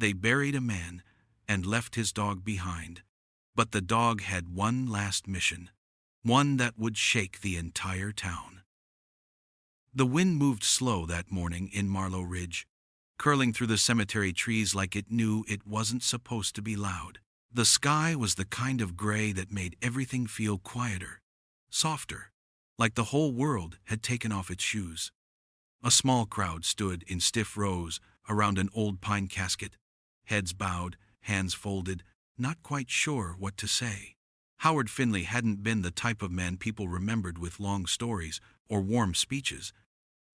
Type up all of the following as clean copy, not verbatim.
They buried a man and left his dog behind. But the dog had one last mission, one that would shake the entire town. The wind moved slow that morning in Marlow Ridge, curling through the cemetery trees like it knew it wasn't supposed to be loud. The sky was the kind of gray that made everything feel quieter, softer, like the whole world had taken off its shoes. A small crowd stood in stiff rows around an old pine casket, heads bowed, hands folded, not quite sure what to say. Howard Finley hadn't been the type of man people remembered with long stories or warm speeches.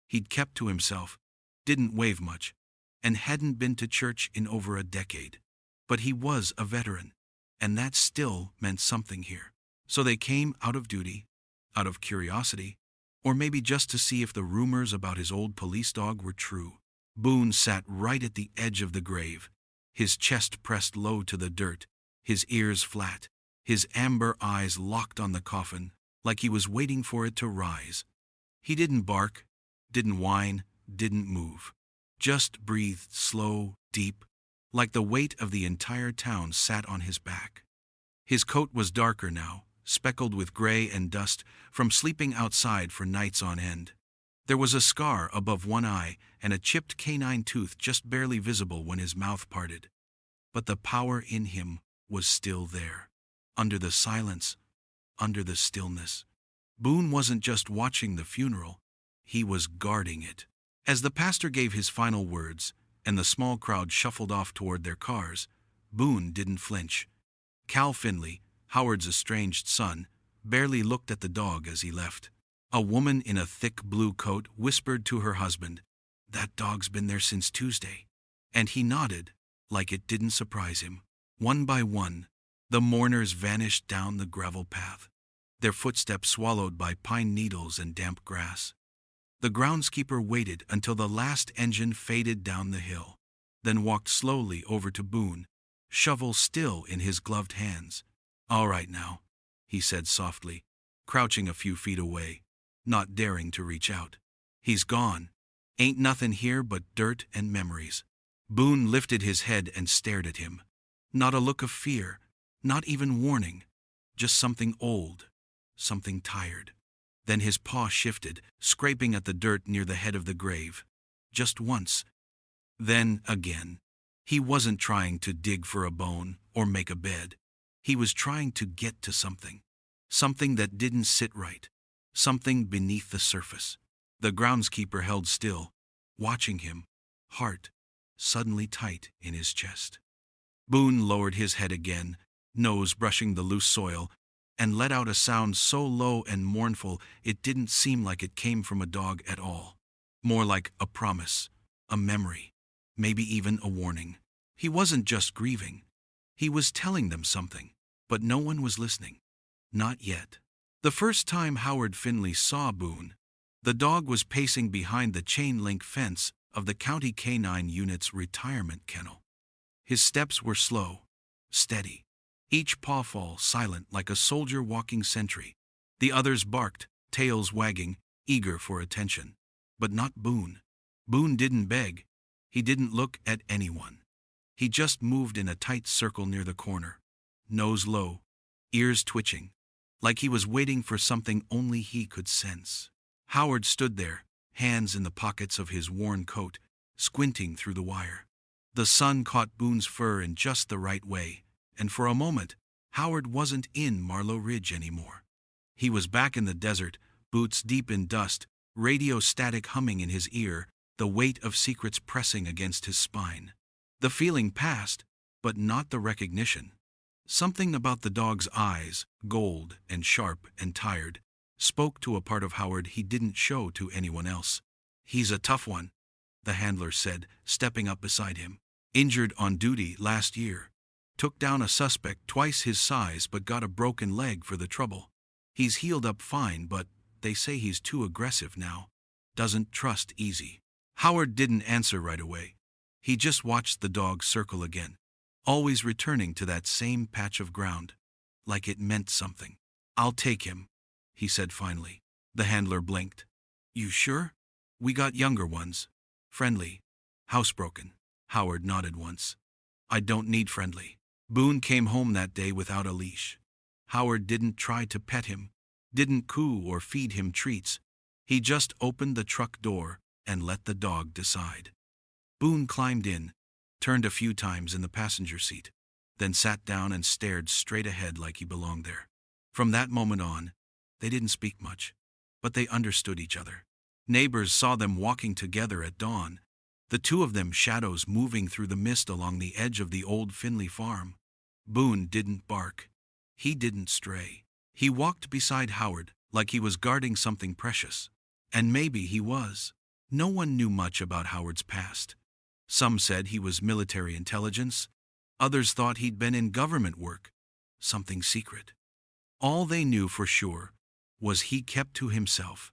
He'd kept to himself, didn't wave much, and hadn't been to church in over a decade. But he was a veteran, and that still meant something here. So they came out of duty, out of curiosity, or maybe just to see if the rumors about his old police dog were true. Boone sat right at the edge of the grave, his chest pressed low to the dirt, his ears flat, his amber eyes locked on the coffin, like he was waiting for it to rise. He didn't bark, didn't whine, didn't move. Just breathed slow, deep, like the weight of the entire town sat on his back. His coat was darker now, speckled with gray and dust from sleeping outside for nights on end. There was a scar above one eye and a chipped canine tooth just barely visible when his mouth parted. But the power in him was still there, under the silence, under the stillness. Boone wasn't just watching the funeral, he was guarding it. As the pastor gave his final words, and the small crowd shuffled off toward their cars, Boone didn't flinch. Cal Finley, Howard's estranged son, barely looked at the dog as he left. A woman in a thick blue coat whispered to her husband, "That dog's been there since Tuesday." And he nodded, like it didn't surprise him. One by one, the mourners vanished down the gravel path, their footsteps swallowed by pine needles and damp grass. The groundskeeper waited until the last engine faded down the hill, then walked slowly over to Boone, shovel still in his gloved hands. "All right now," he said softly, crouching a few feet away, not daring to reach out. "He's gone. Ain't nothing here but dirt and memories." Boone lifted his head and stared at him. Not a look of fear, not even warning, just something old, something tired. Then his paw shifted, scraping at the dirt near the head of the grave. Just once. Then again. He wasn't trying to dig for a bone or make a bed. He was trying to get to something. Something that didn't sit right. Something beneath the surface. The groundskeeper held still, watching him, heart suddenly tight in his chest. Boone lowered his head again, nose brushing the loose soil, and let out a sound so low and mournful it didn't seem like it came from a dog at all. More like a promise, a memory, maybe even a warning. He wasn't just grieving. He was telling them something, but no one was listening. Not yet. The first time Howard Finley saw Boone, the dog was pacing behind the chain-link fence of the County Canine Unit's retirement kennel. His steps were slow, steady, each pawfall silent like a soldier walking sentry. The others barked, tails wagging, eager for attention. But not Boone. Boone didn't beg. He didn't look at anyone. He just moved in a tight circle near the corner, nose low, ears twitching, like he was waiting for something only he could sense. Howard stood there, hands in the pockets of his worn coat, squinting through the wire. The sun caught Boone's fur in just the right way, and for a moment, Howard wasn't in Marlow Ridge anymore. He was back in the desert, boots deep in dust, radio static humming in his ear, the weight of secrets pressing against his spine. The feeling passed, but not the recognition. Something about the dog's eyes, gold and sharp and tired, spoke to a part of Howard he didn't show to anyone else. "He's a tough one," the handler said, stepping up beside him. "Injured on duty last year. Took down a suspect twice his size but got a broken leg for the trouble. He's healed up fine, but they say he's too aggressive now. Doesn't trust easy." Howard didn't answer right away. He just watched the dog circle again, always returning to that same patch of ground, like it meant something. "I'll take him," he said finally. The handler blinked. "You sure? We got younger ones. Friendly. Housebroken." Howard nodded once. I don't need friendly. Boone came home that day without a leash. Howard didn't try to pet him, didn't coo or feed him treats. He just opened the truck door and let the dog decide. Boone climbed in, turned a few times in the passenger seat, then sat down and stared straight ahead like he belonged there. From that moment on, they didn't speak much, but they understood each other. Neighbors saw them walking together at dawn, the two of them shadows moving through the mist along the edge of the old Finley farm. Boone didn't bark. He didn't stray. He walked beside Howard like he was guarding something precious. And maybe he was. No one knew much about Howard's past. Some said he was military intelligence. Others thought he'd been in government work, something secret. All they knew for sure was he kept to himself,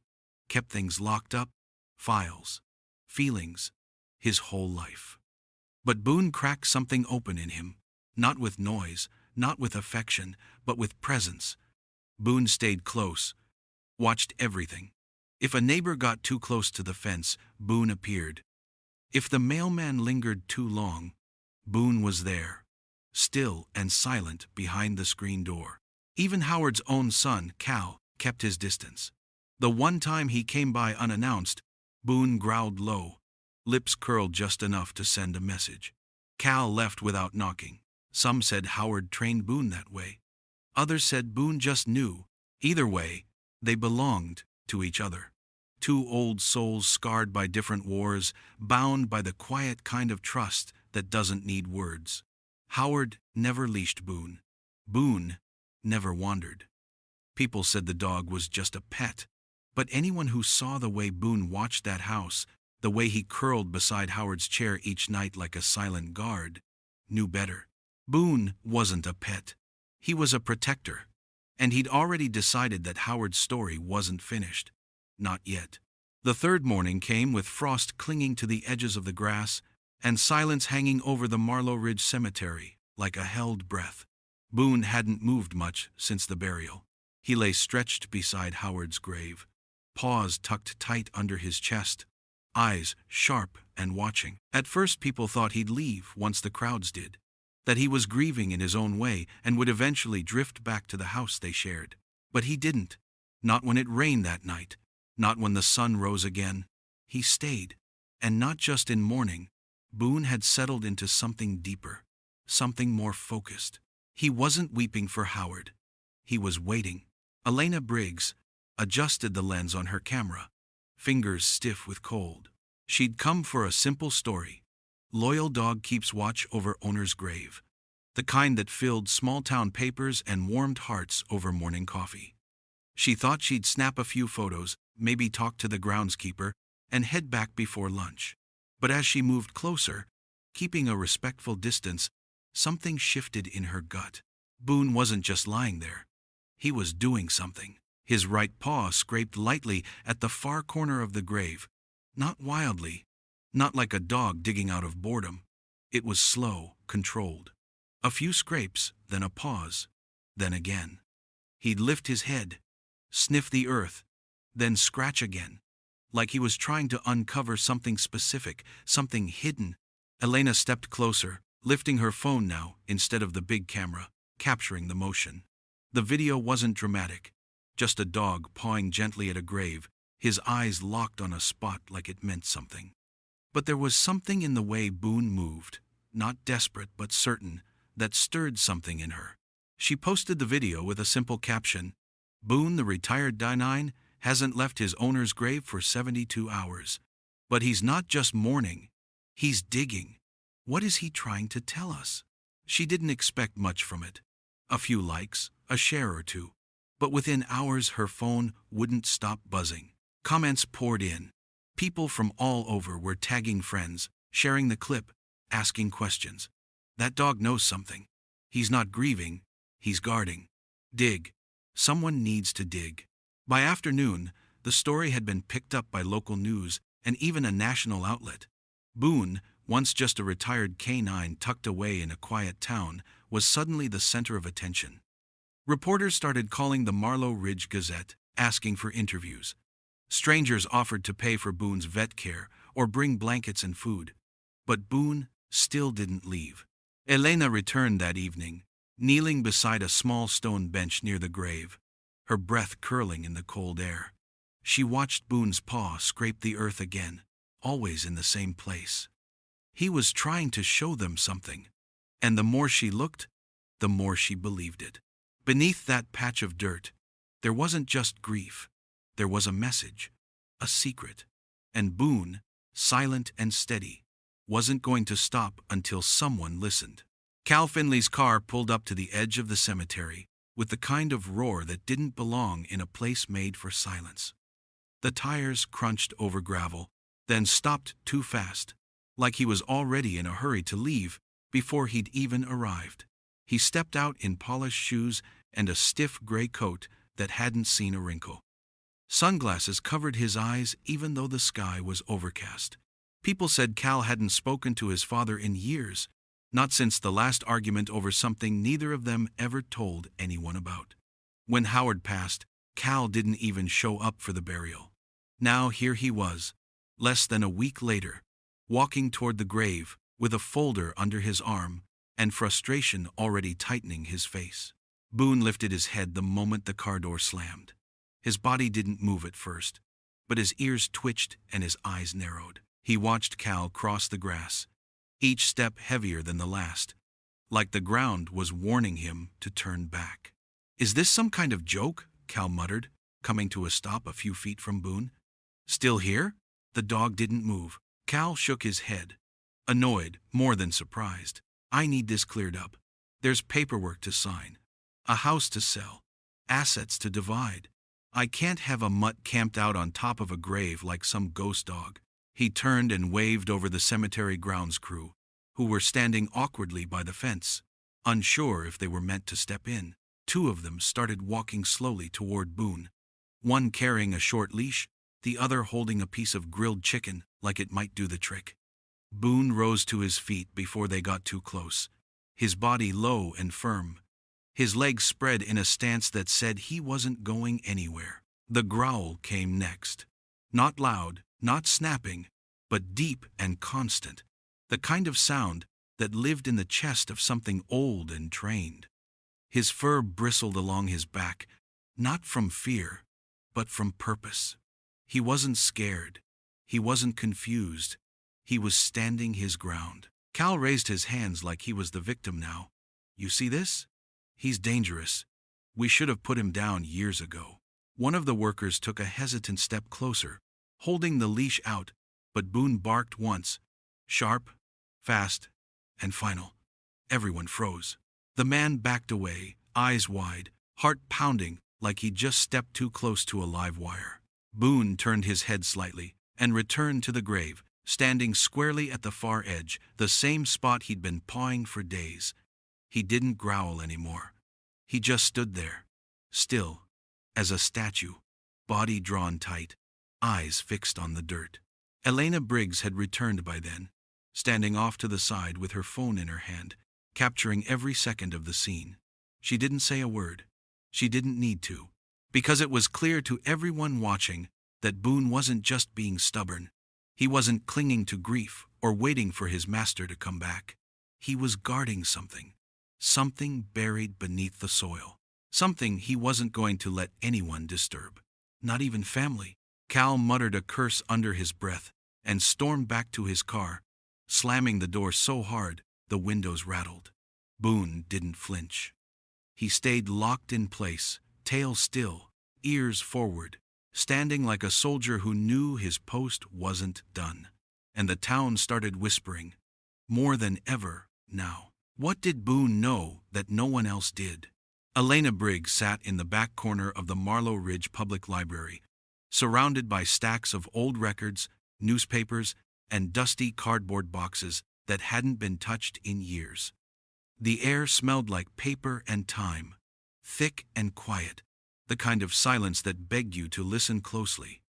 kept things locked up, files, feelings, his whole life. But Boone cracked something open in him, not with noise, not with affection, but with presence. Boone stayed close, watched everything. If a neighbor got too close to the fence, Boone appeared. If the mailman lingered too long, Boone was there, still and silent behind the screen door. Even Howard's own son, Cal, kept his distance. The one time he came by unannounced, Boone growled low, lips curled just enough to send a message. Cal left without knocking. Some said Howard trained Boone that way. Others said Boone just knew. Either way, they belonged to each other. Two old souls scarred by different wars, bound by the quiet kind of trust that doesn't need words. Howard never leashed Boone. Boone never wandered. People said the dog was just a pet, but anyone who saw the way Boone watched that house, the way he curled beside Howard's chair each night like a silent guard, knew better. Boone wasn't a pet. He was a protector. And he'd already decided that Howard's story wasn't finished. Not yet. The third morning came with frost clinging to the edges of the grass and silence hanging over the Marlow Ridge cemetery like a held breath. Boone hadn't moved much since the burial. He lay stretched beside Howard's grave, paws tucked tight under his chest, eyes sharp and watching. At first people thought he'd leave once the crowds did, that he was grieving in his own way and would eventually drift back to the house they shared. But he didn't. Not when it rained that night. Not when the sun rose again. He stayed. And not just in mourning. Boone had settled into something deeper, something more focused. He wasn't weeping for Howard. He was waiting. Elena Briggs adjusted the lens on her camera, fingers stiff with cold. She'd come for a simple story. Loyal dog keeps watch over owner's grave. The kind that filled small-town papers and warmed hearts over morning coffee. She thought she'd snap a few photos, maybe talk to the groundskeeper, and head back before lunch. But as she moved closer, keeping a respectful distance, something shifted in her gut. Boone wasn't just lying there. He was doing something. His right paw scraped lightly at the far corner of the grave. Not wildly. Not like a dog digging out of boredom. It was slow, controlled. A few scrapes, then a pause, then again. He'd lift his head, sniff the earth, then scratch again, like he was trying to uncover something specific, something hidden. Elena stepped closer, lifting her phone now instead of the big camera, capturing the motion. The video wasn't dramatic, just a dog pawing gently at a grave, his eyes locked on a spot like it meant something. But there was something in the way Boone moved, not desperate but certain, that stirred something in her. She posted the video with a simple caption, "Boone, the retired D9, hasn't left his owner's grave for 72 hours. But he's not just mourning, he's digging. What is he trying to tell us?" She didn't expect much from it. A few likes, a share or two. But within hours her phone wouldn't stop buzzing. Comments poured in. People from all over were tagging friends, sharing the clip, asking questions. That dog knows something. He's not grieving, he's guarding. Dig. Someone needs to dig. By afternoon, the story had been picked up by local news and even a national outlet. Boone, once just a retired K9 tucked away in a quiet town, was suddenly the center of attention. Reporters started calling the Marlow Ridge Gazette, asking for interviews. Strangers offered to pay for Boone's vet care or bring blankets and food. But Boone still didn't leave. Elena returned that evening, kneeling beside a small stone bench near the grave, her breath curling in the cold air. She watched Boone's paw scrape the earth again, always in the same place. He was trying to show them something, and the more she looked, the more she believed it. Beneath that patch of dirt, there wasn't just grief. There was a message, a secret, and Boone, silent and steady, wasn't going to stop until someone listened. Cal Finley's car pulled up to the edge of the cemetery, with the kind of roar that didn't belong in a place made for silence. The tires crunched over gravel, then stopped too fast, like he was already in a hurry to leave before he'd even arrived. He stepped out in polished shoes and a stiff gray coat that hadn't seen a wrinkle. Sunglasses covered his eyes even though the sky was overcast. People said Cal hadn't spoken to his father in years, not since the last argument over something neither of them ever told anyone about. When Howard passed, Cal didn't even show up for the burial. Now here he was, less than a week later, walking toward the grave with a folder under his arm and frustration already tightening his face. Boone lifted his head the moment the car door slammed. His body didn't move at first, but his ears twitched and his eyes narrowed. He watched Cal cross the grass, each step heavier than the last, like the ground was warning him to turn back. "Is this some kind of joke?" Cal muttered, coming to a stop a few feet from Boone. "Still here?" The dog didn't move. Cal shook his head, annoyed more than surprised. "I need this cleared up. There's paperwork to sign, a house to sell, assets to divide. I can't have a mutt camped out on top of a grave like some ghost dog." He turned and waved over the cemetery grounds crew, who were standing awkwardly by the fence, unsure if they were meant to step in. Two of them started walking slowly toward Boone, one carrying a short leash, the other holding a piece of grilled chicken like it might do the trick. Boone rose to his feet before they got too close, his body low and firm, his legs spread in a stance that said he wasn't going anywhere. The growl came next. Not loud, not snapping, but deep and constant, the kind of sound that lived in the chest of something old and trained. His fur bristled along his back, not from fear, but from purpose. He wasn't scared. He wasn't confused. He was standing his ground. Cal raised his hands like he was the victim now. "You see this? He's dangerous. We should have put him down years ago." One of the workers took a hesitant step closer, holding the leash out, but Boone barked once, sharp, fast, and final. Everyone froze. The man backed away, eyes wide, heart pounding like he'd just stepped too close to a live wire. Boone turned his head slightly and returned to the grave, standing squarely at the far edge, the same spot he'd been pawing for days. He didn't growl anymore. He just stood there, still, as a statue, body drawn tight, eyes fixed on the dirt. Elena Briggs had returned by then, standing off to the side with her phone in her hand, capturing every second of the scene. She didn't say a word. She didn't need to, because it was clear to everyone watching that Boone wasn't just being stubborn. He wasn't clinging to grief or waiting for his master to come back. He was guarding something buried beneath the soil, something he wasn't going to let anyone disturb, not even family. Cal muttered a curse under his breath and stormed back to his car, slamming the door so hard the windows rattled. Boone didn't flinch. He stayed locked in place, tail still, ears forward, standing like a soldier who knew his post wasn't done. And the town started whispering, more than ever now. What did Boone know that no one else did? Elena Briggs sat in the back corner of the Marlow Ridge Public Library, surrounded by stacks of old records, newspapers, and dusty cardboard boxes that hadn't been touched in years. The air smelled like paper and time, thick and quiet, the kind of silence that begged you to listen closely.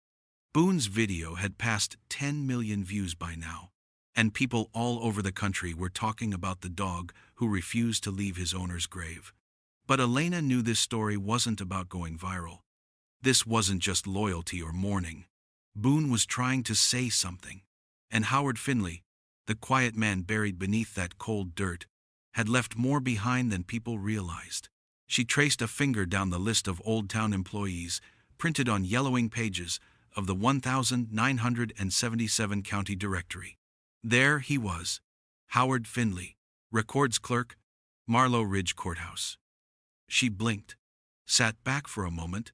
Boone's video had passed 10 million views by now, and people all over the country were talking about the dog who refused to leave his owner's grave. But Elena knew this story wasn't about going viral. This wasn't just loyalty or mourning. Boone was trying to say something, and Howard Finley, the quiet man buried beneath that cold dirt, had left more behind than people realized. She traced a finger down the list of Old Town employees, printed on yellowing pages of the 1977 county directory. There he was, Howard Finley, records clerk, Marlow Ridge Courthouse. She blinked, sat back for a moment,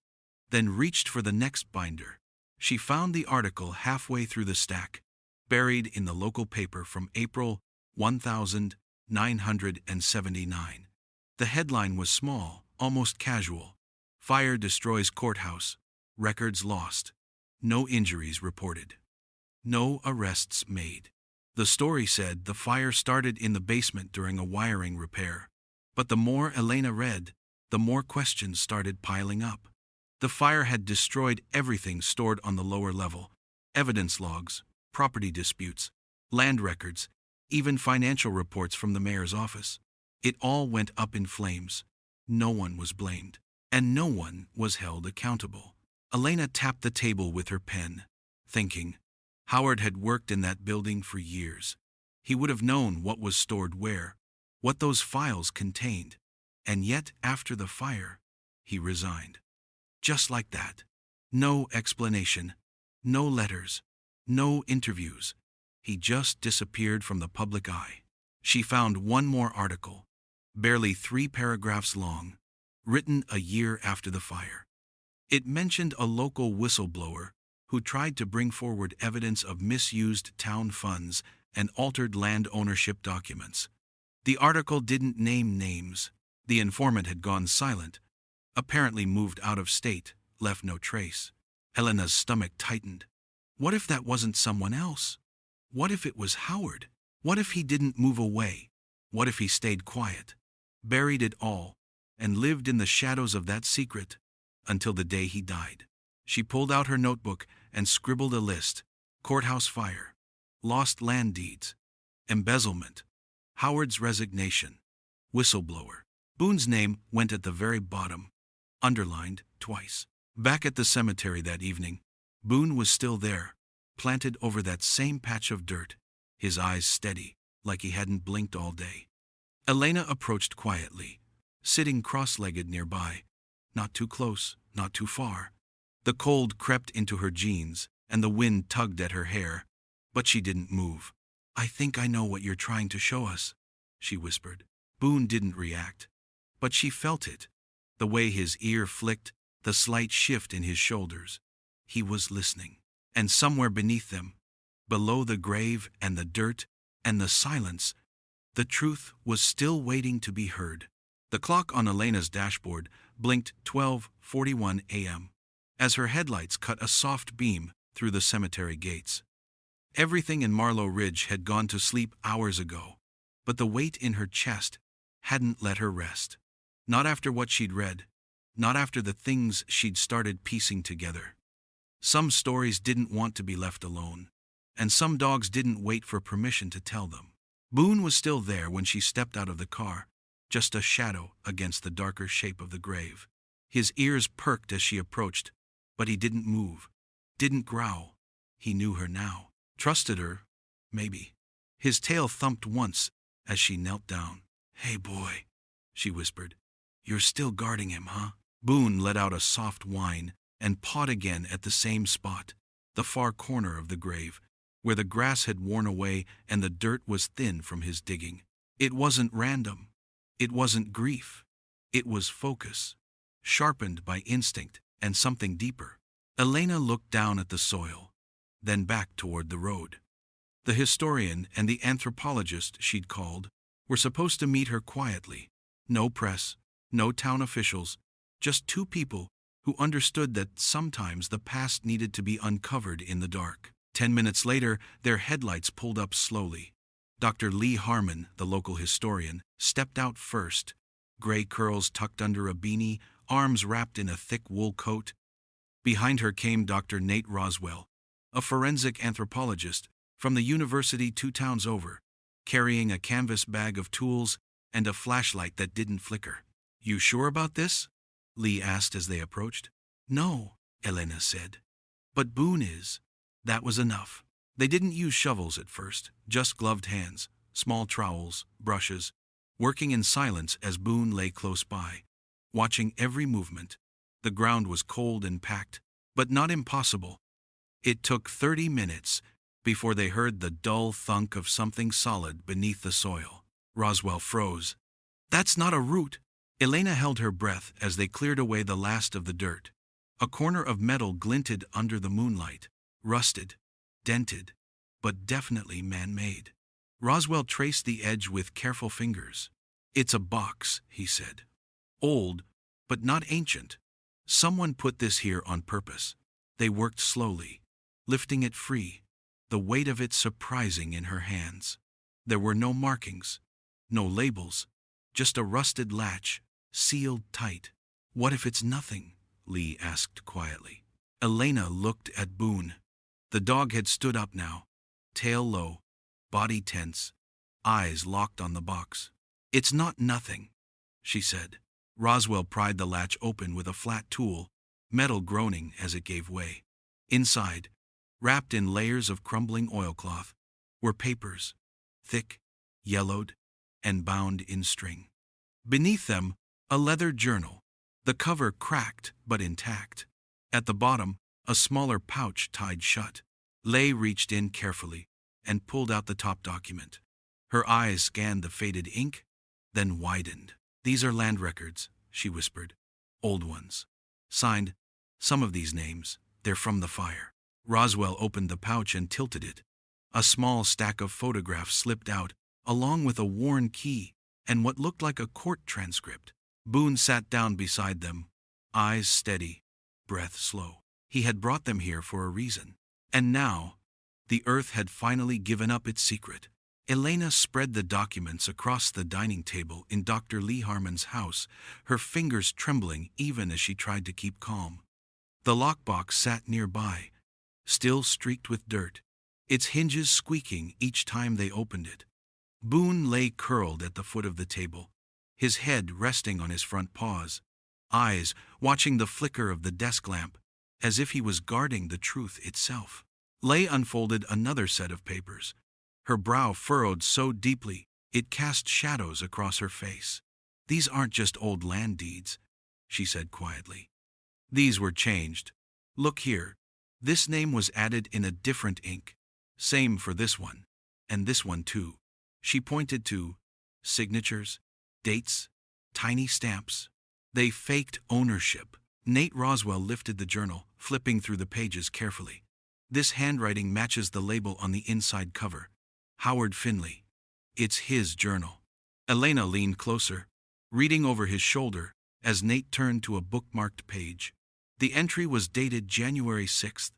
then reached for the next binder. She found the article halfway through the stack, buried in the local paper from April 1979. The headline was small, almost casual. Fire destroys courthouse. Records lost. No injuries reported. No arrests made. The story said the fire started in the basement during a wiring repair. But the more Elena read, the more questions started piling up. The fire had destroyed everything stored on the lower level: evidence logs, property disputes, land records, even financial reports from the mayor's office. It all went up in flames. No one was blamed, and no one was held accountable. Elena tapped the table with her pen, thinking. Howard had worked in that building for years. He would have known what was stored where, what those files contained. And yet, after the fire, he resigned. Just like that. No explanation, no letters, no interviews. He just disappeared from the public eye. She found one more article, barely 3 paragraphs long, written a year after the fire. It mentioned a local whistleblower who tried to bring forward evidence of misused town funds and altered land ownership documents. The article didn't name names. The informant had gone silent, apparently moved out of state, left no trace. Elena's stomach tightened. What if that wasn't someone else? What if it was Howard? What if he didn't move away? What if he stayed quiet, buried it all, and lived in the shadows of that secret until the day he died? She pulled out her notebook and scribbled a list: courthouse fire, lost land deeds, embezzlement, Howard's resignation, whistleblower. Boone's name went at the very bottom, underlined twice. Back at the cemetery that evening, Boone was still there, planted over that same patch of dirt, his eyes steady, like he hadn't blinked all day. Elena approached quietly, sitting cross-legged nearby, not too close, not too far. The cold crept into her jeans, and the wind tugged at her hair, but she didn't move. "I think I know what you're trying to show us," she whispered. Boone didn't react, but she felt it, the way his ear flicked, the slight shift in his shoulders. He was listening, and somewhere beneath them, below the grave and the dirt and the silence, the truth was still waiting to be heard. The clock on Elena's dashboard blinked 12:41 a.m. as her headlights cut a soft beam through the cemetery gates. Everything in Marlow Ridge had gone to sleep hours ago, but the weight in her chest hadn't let her rest. Not after what she'd read, not after the things she'd started piecing together. Some stories didn't want to be left alone, and some dogs didn't wait for permission to tell them. Boone was still there when she stepped out of the car, just a shadow against the darker shape of the grave. His ears perked as she approached, but he didn't move, didn't growl. He knew her now, trusted her, maybe. His tail thumped once as she knelt down. "Hey boy," she whispered. "You're still guarding him, huh?" Boone let out a soft whine and pawed again at the same spot, the far corner of the grave, where the grass had worn away and the dirt was thin from his digging. It wasn't random. It wasn't grief. It was focus, sharpened by instinct and something deeper. Elena looked down at the soil, then back toward the road. The historian and the anthropologist she'd called were supposed to meet her quietly. No press, no town officials, just 2 people who understood that sometimes the past needed to be uncovered in the dark. 10 minutes later, their headlights pulled up slowly. Dr. Lee Harmon, the local historian, stepped out first, gray curls tucked under a beanie, arms wrapped in a thick wool coat. Behind her came Dr. Nate Roswell, a forensic anthropologist from the university 2 towns over, carrying a canvas bag of tools and a flashlight that didn't flicker. "You sure about this?" Lee asked as they approached. "No," Elena said. "But Boone is." That was enough. They didn't use shovels at first, just gloved hands, small trowels, brushes. working in silence as Boone lay close by, watching every movement. The ground was cold and packed, but not impossible. It took 30 minutes before they heard the dull thunk of something solid beneath the soil. Roswell froze. "That's not a root." Elena held her breath as they cleared away the last of the dirt. A corner of metal glinted under the moonlight, rusted, dented, but definitely man-made. Roswell traced the edge with careful fingers. "It's a box," he said. "Old, but not ancient. Someone put this here on purpose." They worked slowly, lifting it free, the weight of it surprising in her hands. There were no markings, no labels, just a rusted latch, sealed tight. "What if it's nothing?" Lee asked quietly. Elena looked at Boone. The dog had stood up now, tail low, body tense, eyes locked on the box. "It's not nothing," she said. Roswell pried the latch open with a flat tool, metal groaning as it gave way. Inside, wrapped in layers of crumbling oilcloth, were papers, thick, yellowed, and bound in string. Beneath them, a leather journal, the cover cracked but intact. At the bottom, a smaller pouch tied shut. Leigh reached in carefully and pulled out the top document. Her eyes scanned the faded ink, then widened. "These are land records," she whispered. "Old ones. Signed, some of these names, they're from the fire." Roswell opened the pouch and tilted it. A small stack of photographs slipped out, along with a worn key and what looked like a court transcript. Boone sat down beside them, eyes steady, breath slow. He had brought them here for a reason. And now, the earth had finally given up its secret. Elena spread the documents across the dining table in Dr. Lee Harmon's house, her fingers trembling even as she tried to keep calm. The lockbox sat nearby, still streaked with dirt, its hinges squeaking each time they opened it. Boone lay curled at the foot of the table, his head resting on his front paws, eyes watching the flicker of the desk lamp, as if he was guarding the truth itself. Leigh unfolded another set of papers, her brow furrowed so deeply it cast shadows across her face. "These aren't just old land deeds," she said quietly. "These were changed. Look here. This name was added in a different ink. Same for this one. And this one too." She pointed to signatures, dates, tiny stamps. They faked ownership. Nate Roswell lifted the journal, flipping through the pages carefully. "This handwriting matches the label on the inside cover. Howard Finley. It's his journal." Elena leaned closer, reading over his shoulder as Nate turned to a bookmarked page. The entry was dated January 6th,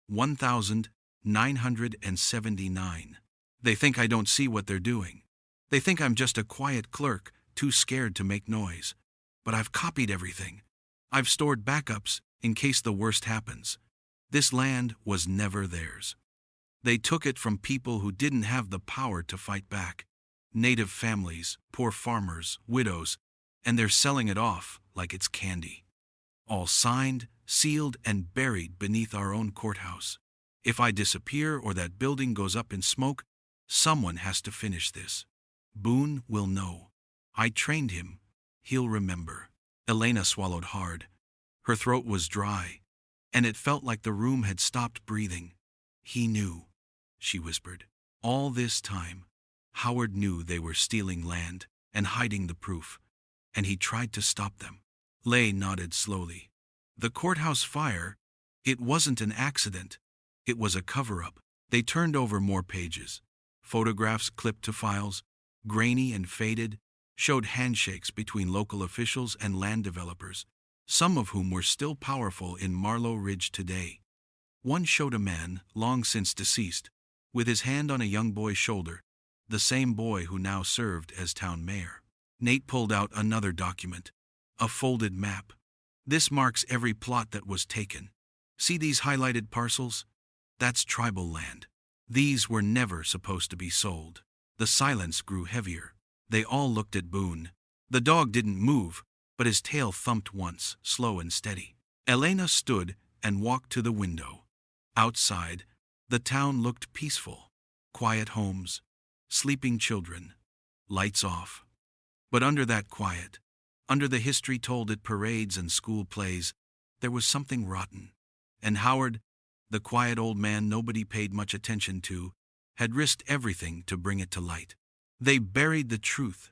1979. "They think I don't see what they're doing. They think I'm just a quiet clerk, too scared to make noise. But I've copied everything. I've stored backups in case the worst happens. This land was never theirs. They took it from people who didn't have the power to fight back. Native families, poor farmers, widows, and they're selling it off like it's candy. All signed, sealed, and buried beneath our own courthouse. If I disappear or that building goes up in smoke, someone has to finish this. Boone will know. I trained him. He'll remember." Elena swallowed hard. Her throat was dry, and it felt like the room had stopped breathing. "He knew," she whispered. "All this time, Howard knew they were stealing land and hiding the proof, and he tried to stop them." Leigh nodded slowly. "The courthouse fire, it wasn't an accident. It was a cover-up." They turned over more pages. Photographs clipped to files, grainy and faded, showed handshakes between local officials and land developers, some of whom were still powerful in Marlow Ridge today. One showed a man, long since deceased, with his hand on a young boy's shoulder, the same boy who now served as town mayor. Nate pulled out another document, a folded map. "This marks every plot that was taken. See these highlighted parcels? That's tribal land. These were never supposed to be sold." The silence grew heavier. They all looked at Boone. The dog didn't move, but his tail thumped once, slow and steady. Elena stood and walked to the window. Outside, the town looked peaceful. Quiet homes, sleeping children, lights off. But under that quiet, under the history told at parades and school plays, there was something rotten. And Howard, the quiet old man nobody paid much attention to, had risked everything to bring it to light. "They buried the truth,"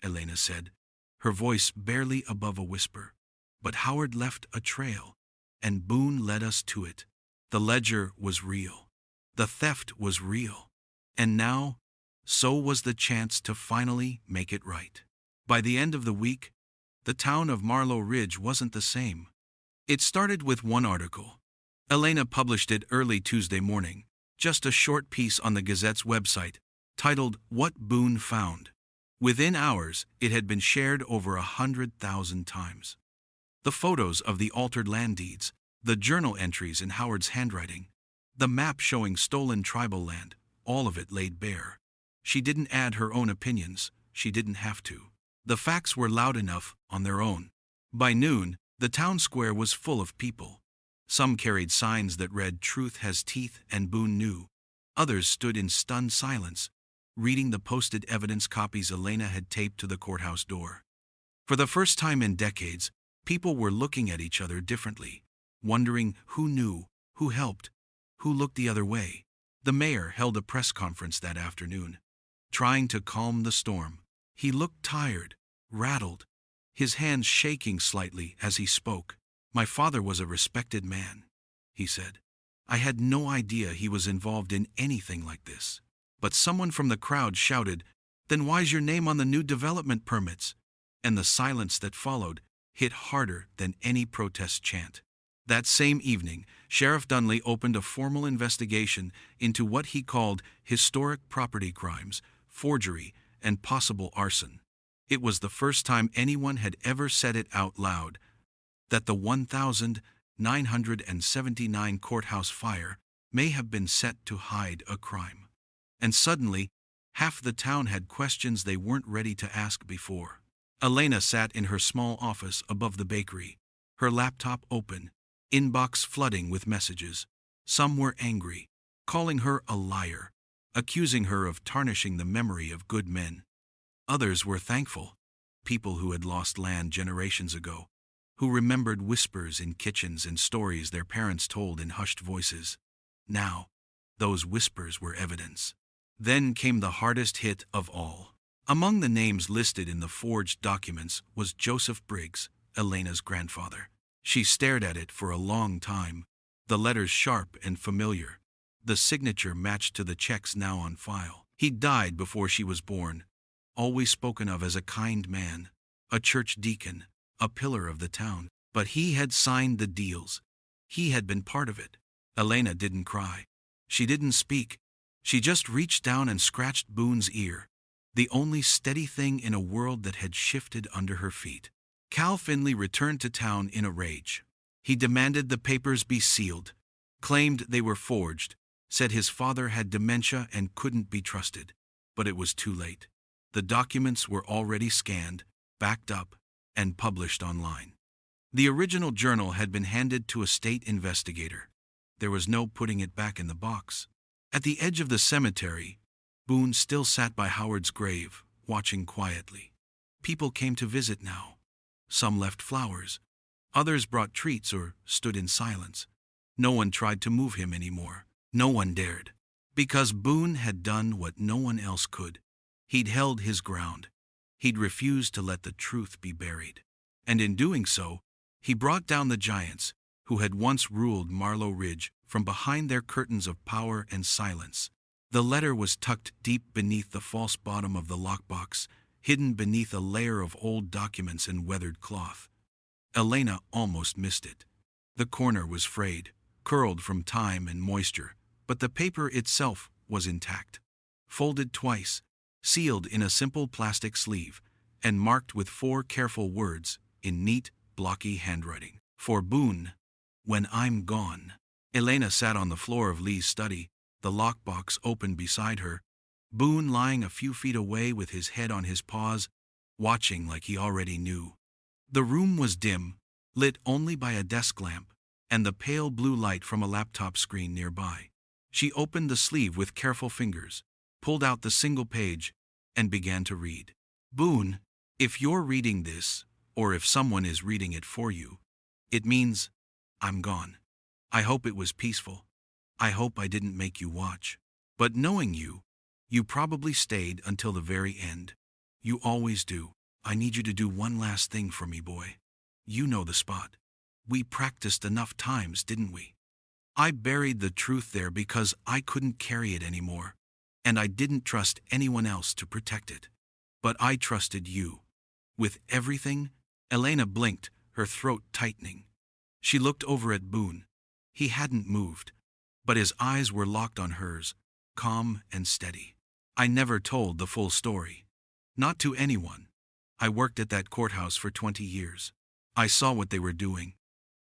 Elena said, her voice barely above a whisper. "But Howard left a trail, and Boone led us to it. The ledger was real. The theft was real. And now, so was the chance to finally make it right." By the end of the week, the town of Marlow Ridge wasn't the same. It started with one article. Elena published it early Tuesday morning, just a short piece on the Gazette's website, titled "What Boone Found." Within hours, it had been shared over 100,000 times. The photos of the altered land deeds, the journal entries in Howard's handwriting, the map showing stolen tribal land, all of it laid bare. She didn't add her own opinions. She didn't have to. The facts were loud enough on their own. By noon, the town square was full of people. Some carried signs that read "Truth has teeth" and Boone knew. Others stood in stunned silence, reading the posted evidence copies Elena had taped to the courthouse door. For the first time in decades, people were looking at each other differently, wondering who knew, who helped, who looked the other way. The mayor held a press conference that afternoon, trying to calm the storm. He looked tired, rattled, his hands shaking slightly as he spoke. "My father was a respected man," he said. "I had no idea he was involved in anything like this." But someone from the crowd shouted, "Then why's your name on the new development permits?" And the silence that followed hit harder than any protest chant. That same evening, Sheriff Dunley opened a formal investigation into what he called historic property crimes, forgery, and possible arson. It was the first time anyone had ever said it out loud, that the 1979 courthouse fire may have been set to hide a crime. And suddenly, half the town had questions they weren't ready to ask before. Elena sat in her small office above the bakery, her laptop open, inbox flooding with messages. Some were angry, calling her a liar, accusing her of tarnishing the memory of good men. Others were thankful, people who had lost land generations ago, who remembered whispers in kitchens and stories their parents told in hushed voices. Now, those whispers were evidence. Then came the hardest hit of all. Among the names listed in the forged documents was Joseph Briggs, Elena's grandfather. She stared at it for a long time, the letters sharp and familiar. The signature matched to the checks now on file. He died before she was born, always spoken of as a kind man, a church deacon, a pillar of the town. But he had signed the deals. He had been part of it. Elena didn't cry. She didn't speak. She just reached down and scratched Boone's ear, the only steady thing in a world that had shifted under her feet. Cal Finley returned to town in a rage. He demanded the papers be sealed, claimed they were forged, said his father had dementia and couldn't be trusted. But it was too late. The documents were already scanned, backed up, and published online. The original journal had been handed to a state investigator. There was no putting it back in the box. At the edge of the cemetery, Boone still sat by Howard's grave, watching quietly. People came to visit now. Some left flowers. Others brought treats or stood in silence. No one tried to move him anymore. No one dared. Because Boone had done what no one else could. He'd held his ground. He'd refused to let the truth be buried. And in doing so, he brought down the giants who had once ruled Marlow Ridge from behind their curtains of power and silence. The letter was tucked deep beneath the false bottom of the lockbox, hidden beneath a layer of old documents and weathered cloth. Elena almost missed it. The corner was frayed, curled from time and moisture, but the paper itself was intact. Folded twice, sealed in a simple plastic sleeve, and marked with 4 careful words in neat, blocky handwriting. For Boone, when I'm gone. Elena sat on the floor of Lee's study, the lockbox open beside her, Boone lying a few feet away with his head on his paws, watching like he already knew. The room was dim, lit only by a desk lamp, and the pale blue light from a laptop screen nearby. She opened the sleeve with careful fingers, pulled out the single page, and began to read. Boone, If you're reading this, or if someone is reading it for you, it means I'm gone. I hope it was peaceful. I hope I didn't make you watch. But knowing you, you probably stayed until the very end. You always do. I need you to do one last thing for me, boy. You know the spot. We practiced enough times, didn't we? I buried the truth there because I couldn't carry it anymore, and I didn't trust anyone else to protect it. But I trusted you. With everything, Elena blinked, her throat tightening. She looked over at Boone. He hadn't moved, but his eyes were locked on hers, calm and steady. I never told the full story. Not to anyone. I worked at that courthouse for 20 years. I saw what they were doing.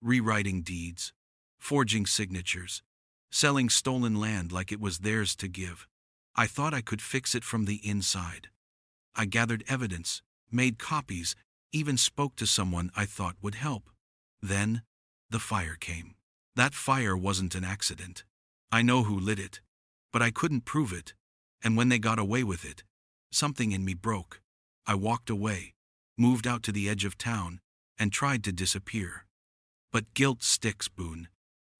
Rewriting deeds, forging signatures, selling stolen land like it was theirs to give. I thought I could fix it from the inside. I gathered evidence, made copies, even spoke to someone I thought would help. Then, the fire came. That fire wasn't an accident. I know who lit it, but I couldn't prove it. And when they got away with it, something in me broke. I walked away, moved out to the edge of town, and tried to disappear. But guilt sticks, Boone.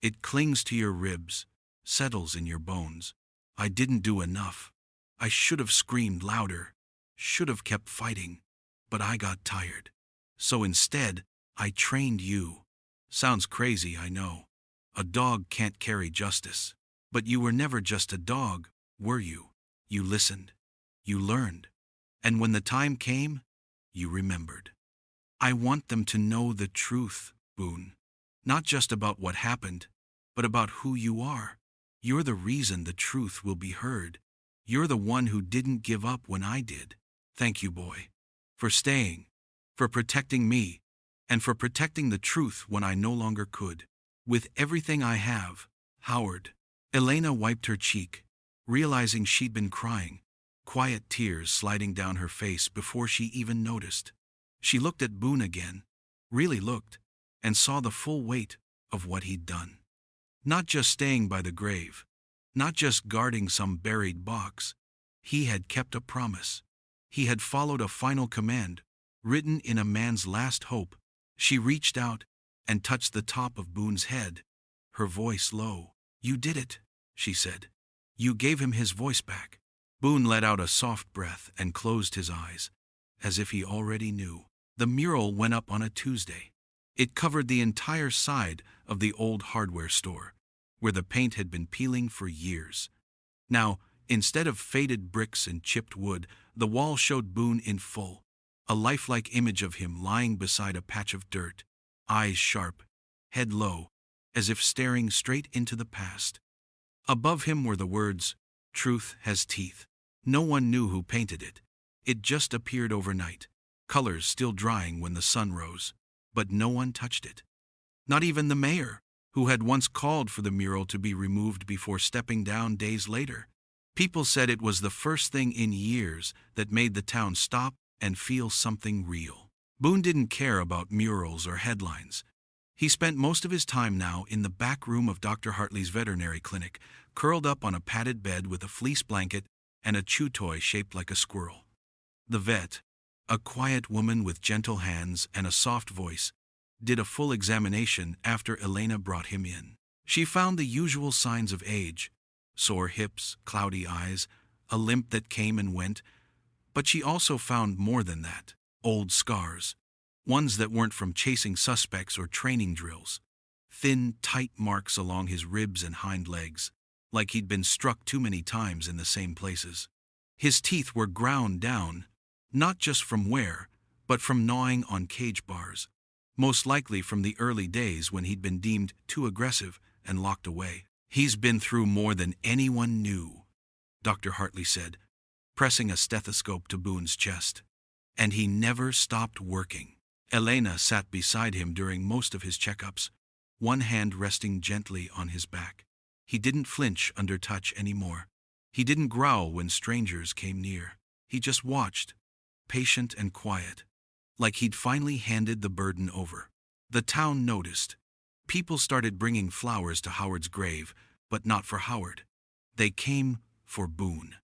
It clings to your ribs, settles in your bones. I didn't do enough. I should have screamed louder, should have kept fighting, but I got tired. So instead, I trained you. Sounds crazy, I know. A dog can't carry justice. But you were never just a dog, were you? You listened. You learned. And when the time came, you remembered. I want them to know the truth, Boone. Not just about what happened, but about who you are. You're the reason the truth will be heard. You're the one who didn't give up when I did. Thank you, boy. For staying, for protecting me, and for protecting the truth when I no longer could. With everything I have, Howard. Elena wiped her cheek, realizing she'd been crying, quiet tears sliding down her face before she even noticed. She looked at Boone again, really looked, and saw the full weight of what he'd done. Not just staying by the grave, not just guarding some buried box. He had kept a promise. He had followed a final command, written in a man's last hope. She reached out and touched the top of Boone's head, her voice low. You did it, she said. You gave him his voice back. Boone let out a soft breath and closed his eyes, as if he already knew. The mural went up on a Tuesday. It covered the entire side of the old hardware store, where the paint had been peeling for years. Now, instead of faded bricks and chipped wood, the wall showed Boone in full, a lifelike image of him lying beside a patch of dirt, eyes sharp, head low, as if staring straight into the past. Above him were the words, "Truth has teeth." No one knew who painted it. It just appeared overnight, colors still drying when the sun rose. But no one touched it. Not even the mayor, who had once called for the mural to be removed before stepping down days later. People said it was the first thing in years that made the town stop and feel something real. Boone didn't care about murals or headlines. He spent most of his time now in the back room of Dr. Hartley's veterinary clinic, curled up on a padded bed with a fleece blanket and a chew toy shaped like a squirrel. The vet, a quiet woman with gentle hands and a soft voice, did a full examination after Elena brought him in. She found the usual signs of age: sore hips, cloudy eyes, a limp that came and went. But she also found more than that: old scars, ones that weren't from chasing suspects or training drills. Thin, tight marks along his ribs and hind legs, like he'd been struck too many times in the same places. His teeth were ground down, not just from wear, but from gnawing on cage bars, most likely from the early days when he'd been deemed too aggressive and locked away. He's been through more than anyone knew, Dr. Hartley said, pressing a stethoscope to Boone's chest. And he never stopped working. Elena sat beside him during most of his checkups, one hand resting gently on his back. He didn't flinch under touch anymore. He didn't growl when strangers came near. He just watched, patient and quiet, like he'd finally handed the burden over. The town noticed. People started bringing flowers to Howard's grave, but not for Howard. They came for Boone.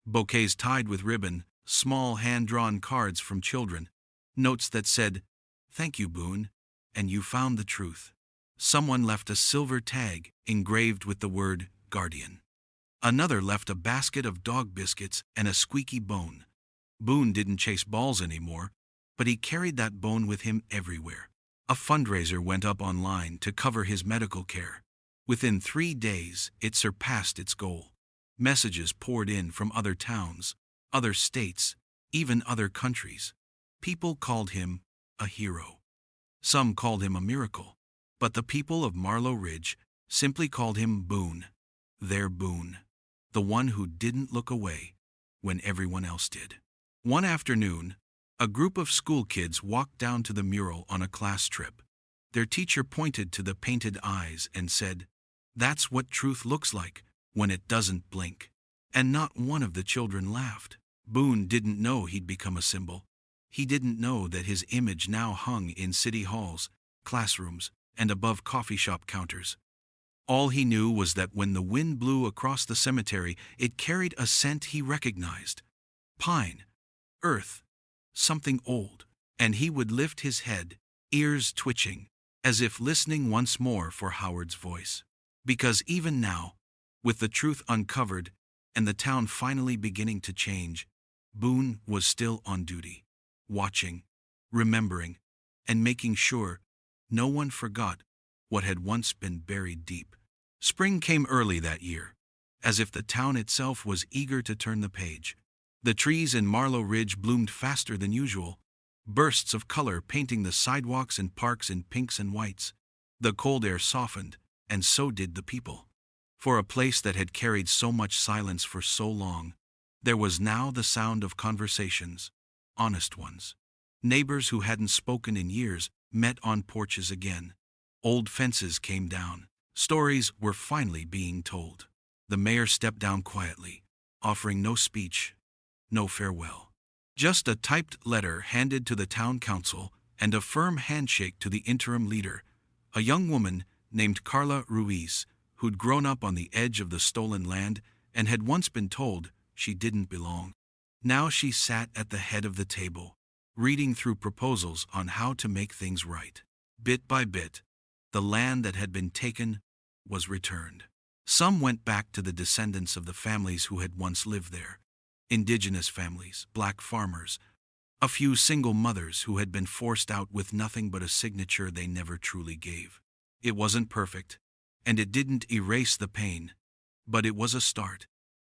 Bouquets tied with ribbon, small hand-drawn cards from children, notes that said, "Thank you, Boone, and you found the truth." Someone left a silver tag engraved with the word Guardian. Another left a basket of dog biscuits and a squeaky bone. Boone didn't chase balls anymore, but he carried that bone with him everywhere. A fundraiser went up online to cover his medical care. Within 3 days, it surpassed its goal. Messages poured in from other towns, other states, even other countries. People called him a hero. Some called him a miracle, but the people of Marlow Ridge simply called him Boone. Their Boone. The one who didn't look away when everyone else did. One afternoon, a group of school kids walked down to the mural on a class trip. Their teacher pointed to the painted eyes and said, "That's what truth looks like when it doesn't blink." And not one of the children laughed. Boone didn't know he'd become a symbol. He didn't know that his image now hung in city halls, classrooms, and above coffee shop counters. All he knew was that when the wind blew across the cemetery, it carried a scent he recognized. Pine, earth, something old. And he would lift his head, ears twitching, as if listening once more for Howard's voice. Because even now, with the truth uncovered and the town finally beginning to change, Boone was still on duty, watching, remembering, and making sure no one forgot what had once been buried deep. Spring came early that year, as if the town itself was eager to turn the page. The trees in Marlow Ridge bloomed faster than usual, bursts of color painting the sidewalks and parks in pinks and whites. The cold air softened, and so did the people. For a place that had carried so much silence for so long, there was now the sound of conversations, honest ones. Neighbors who hadn't spoken in years met on porches again. Old fences came down. Stories were finally being told. The mayor stepped down quietly, offering no speech, no farewell. Just a typed letter handed to the town council and a firm handshake to the interim leader, a young woman named Carla Ruiz, who'd grown up on the edge of the stolen land and had once been told she didn't belong. Now she sat at the head of the table, reading through proposals on how to make things right. Bit by bit, the land that had been taken was returned. Some went back to the descendants of the families who had once lived there. Indigenous families, black farmers, a few single mothers who had been forced out with nothing but a signature they never truly gave. It wasn't perfect, and it didn't erase the pain, but it was a start,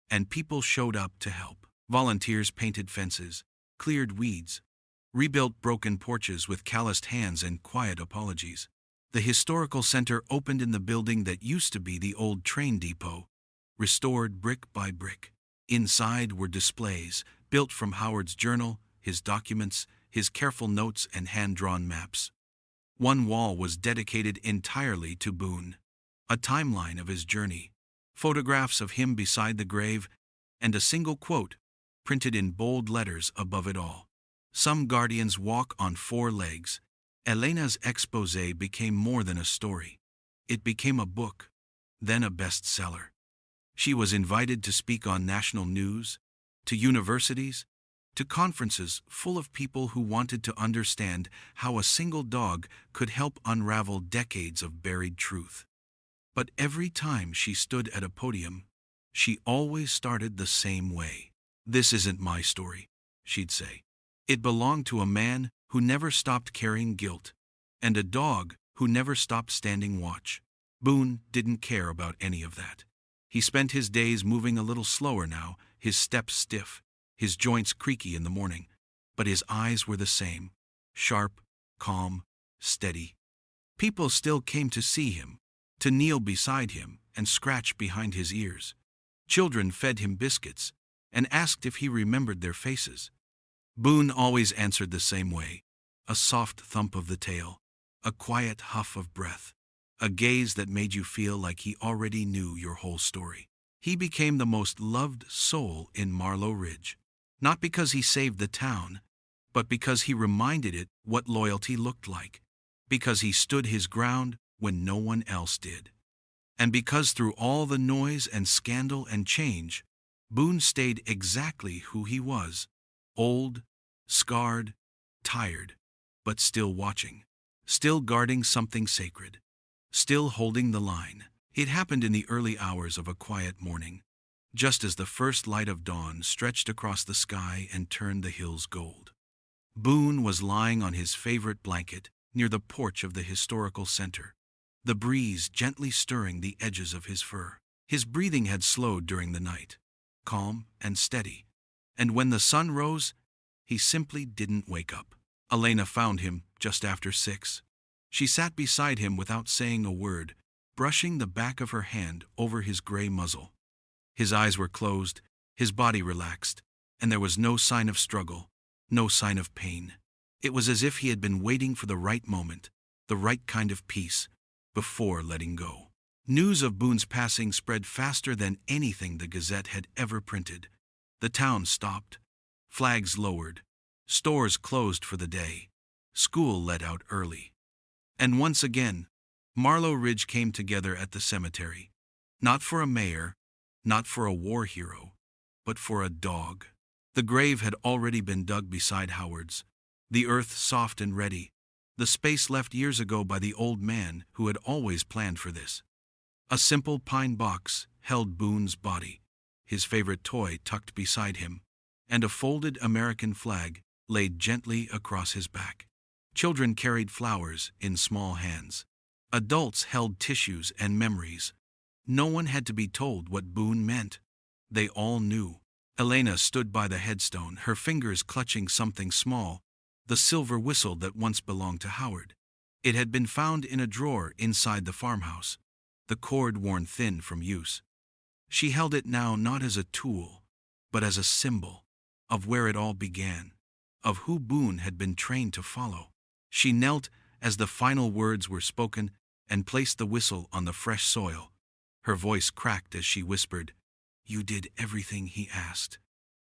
and people showed up to help. Volunteers painted fences, cleared weeds, rebuilt broken porches with calloused hands and quiet apologies. The historical center opened in the building that used to be the old train depot, restored brick by brick. Inside were displays, built from Howard's journal, his documents, his careful notes and hand-drawn maps. One wall was dedicated entirely to Boone, a timeline of his journey, photographs of him beside the grave, and a single quote, printed in bold letters above it all. Some guardians walk on 4 legs. Elena's exposé became more than a story. It became a book, then a bestseller. She was invited to speak on national news, to universities, to conferences full of people who wanted to understand how a single dog could help unravel decades of buried truth. But every time she stood at a podium, she always started the same way. "This isn't my story," she'd say. "It belonged to a man who never stopped carrying guilt, and a dog who never stopped standing watch." Boone didn't care about any of that. He spent his days moving a little slower now, his steps stiff, his joints creaky in the morning, but his eyes were the same, sharp, calm, steady. People still came to see him, to kneel beside him and scratch behind his ears. Children fed him biscuits and asked if he remembered their faces. Boone always answered the same way, a soft thump of the tail, a quiet huff of breath, a gaze that made you feel like he already knew your whole story. He became the most loved soul in Marlow Ridge, not because he saved the town, but because he reminded it what loyalty looked like, because he stood his ground when no one else did. And because through all the noise and scandal and change, Boone stayed exactly who he was, Old, scarred, tired, but still watching. Still guarding something sacred. Still holding the line. It happened in the early hours of a quiet morning, just as the first light of dawn stretched across the sky and turned the hills gold. Boone was lying on his favorite blanket near the porch of the historical center, the breeze gently stirring the edges of his fur. His breathing had slowed during the night, calm and steady, and when the sun rose, he simply didn't wake up. Elena found him just after 6. She sat beside him without saying a word, brushing the back of her hand over his gray muzzle. His eyes were closed, his body relaxed, and there was no sign of struggle, no sign of pain. It was as if he had been waiting for the right moment, the right kind of peace, before letting go. News of Boone's passing spread faster than anything the Gazette had ever printed. The town stopped, flags lowered, stores closed for the day, school let out early. And once again, Marlow Ridge came together at the cemetery, not for a mayor, not for a war hero, but for a dog. The grave had already been dug beside Howard's, the earth soft and ready, the space left years ago by the old man who had always planned for this. A simple pine box held Boone's body, his favorite toy tucked beside him, and a folded American flag laid gently across his back. Children carried flowers in small hands. Adults held tissues and memories. No one had to be told what Boone meant. They all knew. Elena stood by the headstone, her fingers clutching something small, the silver whistle that once belonged to Howard. It had been found in a drawer inside the farmhouse, the cord worn thin from use. She held it now not as a tool, but as a symbol of where it all began, of who Boone had been trained to follow. She knelt as the final words were spoken and placed the whistle on the fresh soil. Her voice cracked as she whispered, "You did everything he asked,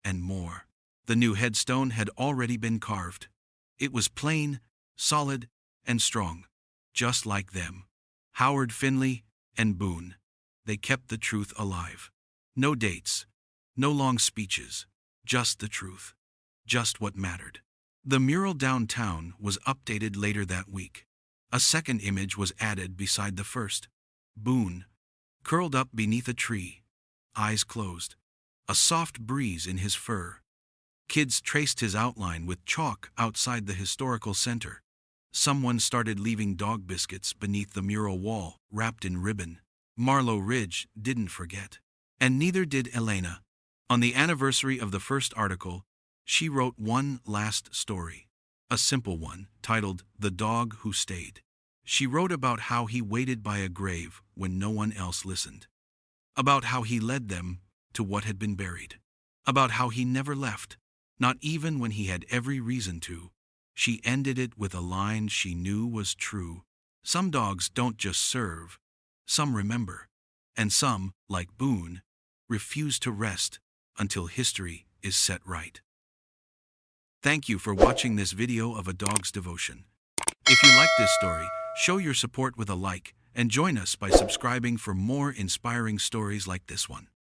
and more." The new headstone had already been carved. It was plain, solid, and strong, just like them. Howard Finley and Boone. They kept the truth alive. No dates, no long speeches, just the truth, just what mattered. The mural downtown was updated later that week. A second image was added beside the first. Boone, curled up beneath a tree, eyes closed, a soft breeze in his fur. Kids traced his outline with chalk outside the historical center. Someone started leaving dog biscuits beneath the mural wall, wrapped in ribbon. Marlow Ridge didn't forget. And neither did Elena. On the anniversary of the first article, she wrote one last story. A simple one, titled "The Dog Who Stayed." She wrote about how he waited by a grave when no one else listened. About how he led them to what had been buried. About how he never left, not even when he had every reason to. She ended it with a line she knew was true. Some dogs don't just serve, some remember. And some, like Boone, refuse to rest until history is set right. Thank you for watching this video of a dog's devotion. If you like this story, show your support with a like and join us by subscribing for more inspiring stories like this one.